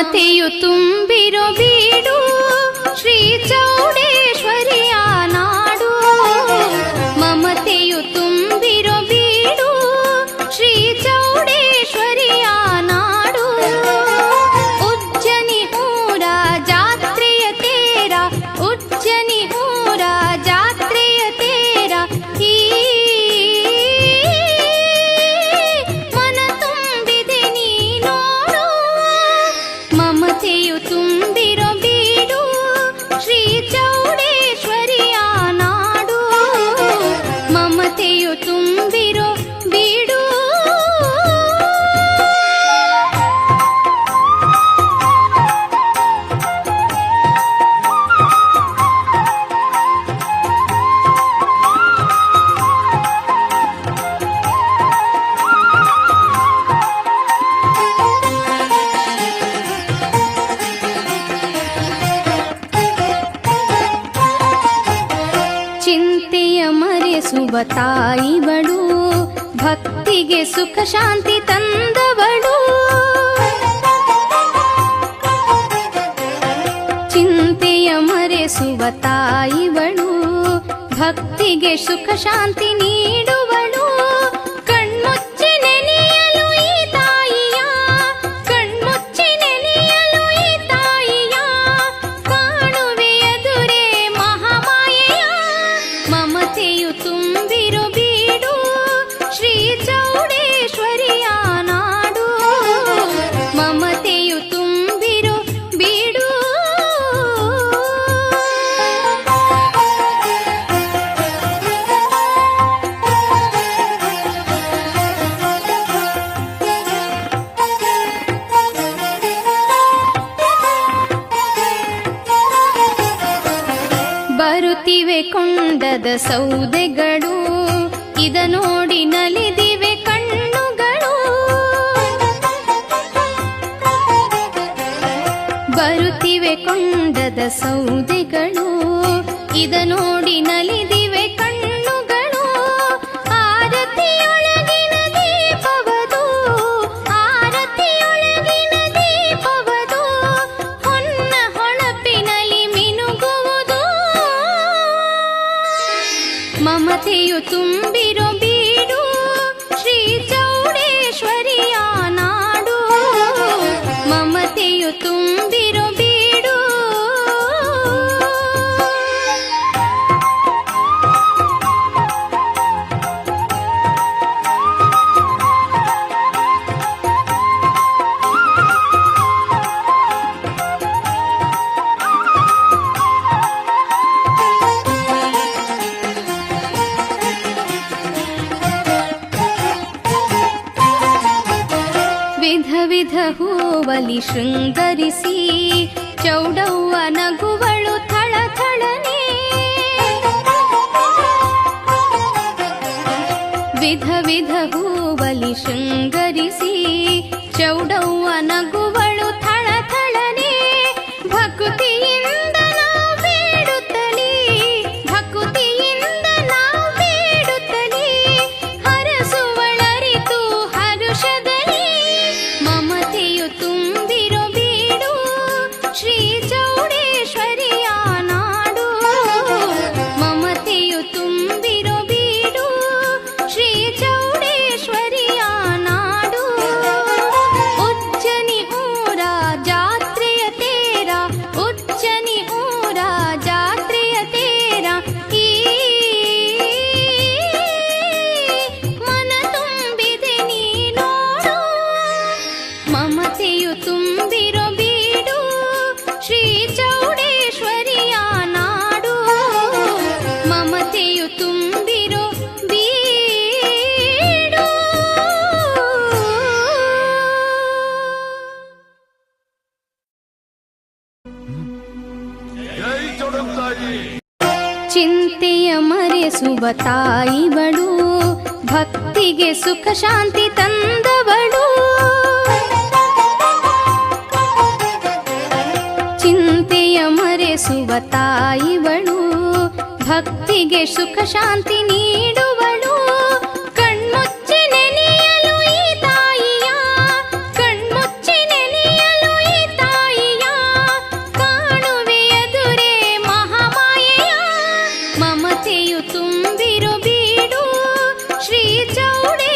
ಮಮತೆಯು ತುಂಬಿರೋ ಬೀಡು ಶ್ರೀ ಚೌಡೇಶ್ವರಿಯ ನಾಡು. ಮಮತೆಯು ತುಂಬಿರೋ ಬೀಡು ಶ್ರೀ ಚೌಡೇಶ್ವರಿಯ ನಾಡು. ಉಜ್ಜನಿ ಊರ ಜಾತ್ರೆಯ ತೇರ, ಉಜ್ಜನಿ ಊರ ಜಾತ್ರೆಯ ತೇರ. ಈ ಮನ ತುಂಬಿದೆ ನೀ ನೋಡು. ಮಮತೆಯು ತುಂಬಿರೋ ಬೀಡು ಶ್ರೀ ಚೌಡೇಶ್ವರಿಯ ನಾಡು. ಮಮತೆಯು ತುಂಬಿರೋ ಬೀಡು. ಚಿಂತೆಯ ಮರೆಸುವ ತಾಯಿವಳು, ಭಕ್ತಿಗೆ ಸುಖ ಶಾಂತಿ ತಂದವಳು. ಚಿಂತೆಯ ಮರೆಸುವ ತಾಯಿವಳು, ಭಕ್ತಿಗೆ ಸುಖ ಶಾಂತಿ ನೀಡುವಳು. ಕಣ್ಮುಚ್ಚಿ ನೆನೆಯಲು ಈ ತಾಯಿಯ, ಕಣ್ಮುಚ್ಚಿ ನೆನೆಯಲು ಈ ತಾಯಿಯ. ಕಾಣುವೆ ಎದುರೇ ಮಹಾಮಾಯೆಯ. ಮಮತೆಯು ತುಂಬಿರೋ ಬೀಡು ಶ್ರೀ ಚೌಡೇಶ್ವರಿಯ ನಾಡು. ಮಮತೆಯು ತುಂಬಿರೋ ಬೀಡು. ಬರುತ್ತಿವೆ ಕೊಂಡದ ಸೌದೆಗಳು, ಇದ ನೋಡಿ ನಲಿದಿವೆ ಕಣ್ಣುಗಳು. ಬರುತ್ತಿವೆ ಕೊಂಡದ ಸೌದೆಗಳು, ಇದ ನೋಡಿ ನಲಿದಿವೆ ಕಣ್ಣುಗಳು. ಆರತಿಯೊಳಗಿನ ದೀಪವದು, ಆರತಿಯೊಳಗಿನ ದೀಪವದು. ಹೊನ್ನ ಹೊಳಪಿನಲ್ಲಿ ಮಿನುಗುವುದು. ಮಮತೆಯು ತುಂಬಿರೋ ಬೀಡು ಶ್ರೀ ಚೌಡೇಶ್ವರಿಯ ನಾಡು. ಮಮತೆಯು ತುಂಬಿರೋ ಬೀಡು. ವಿಧ ವಿಧ ಹೂವಲಿ ಶೃಂಗರಿಸಿ, ಚೌಡವ್ವ ನಗುವಳು ಥಳಥಳನೆ. ವಿಧ ವಿಧ ಹೂವಲಿ ಶೃಂಗರಿಸಿ, ಚೌಡವ್ವ ನಗುವಳು ಥಳಥಳನೆ. ಭಕ್ತಿಯಿಂದ ನಾವು ಬೇಡುತ್ತಲೇ, ಭಕ್ತಿಯಿಂದ ನಾವು ಬೇಡುತ್ತಲೇ. ಹರಸುವಳರಿತು ಹರುಷದಲ್ಲಿ. ಮಮತೆಯು ತುಂಬಿರೋ ಬೀಡು ಶ್ರೀ ಚೌಡೇಶ್ವರಿಯ ನಾಡು. ಮಮತೆಯು ತುಂಬಿರೋ ಬೀಡು ಶ್ರೀ ಚೌಡೇಶ್ವರಿಯ ನಾಡು. ಉಜ್ಜನಿ ಊರ ಜಾತ್ರೆಯ ತೇರ, ಉಜ್ಜನಿ ಊರ ಜಾತ್ರೆಯ ತೇರ. ಈ ಮನ ತುಂಬಿದೆ ನೀ ನೋಡು. ಮಮತೆಯು ತುಂಬಿರೋ ಬೀಡು ಶ್ರೀ ಚೌಡೇಶ್ವರಿಯ ನಾಡು. ಮಮತೆಯು ತುಂಬಿರೋ ಬೀಡು. ಚಿಂತೆಯ ಮರೆಸುವ ತಾಯಿವಳು, ಭಕ್ತಿಗೆ ಸುಖ ಶಾಂತಿ ತಂದವಳು. ಚಿಂತೆಯ ಮರೆಸುವ ತಾಯಿವಳು, ಭಕ್ತಿಗೆ ಸುಖ ಶಾಂತಿ ನೀಡುವಳು. ಕಣ್ಮುಚ್ಚಿ ನೆನೆಯಲು ಈ ತಾಯಿಯ, ಕಣ್ಮುಚ್ಚಿ ನೆನೆಯಲು ಈ ತಾಯಿಯ. ಭಕ್ತಿಯು ತುಂಬಿರೋ ಬೀಡು ಶ್ರೀ ಚೌಡೇ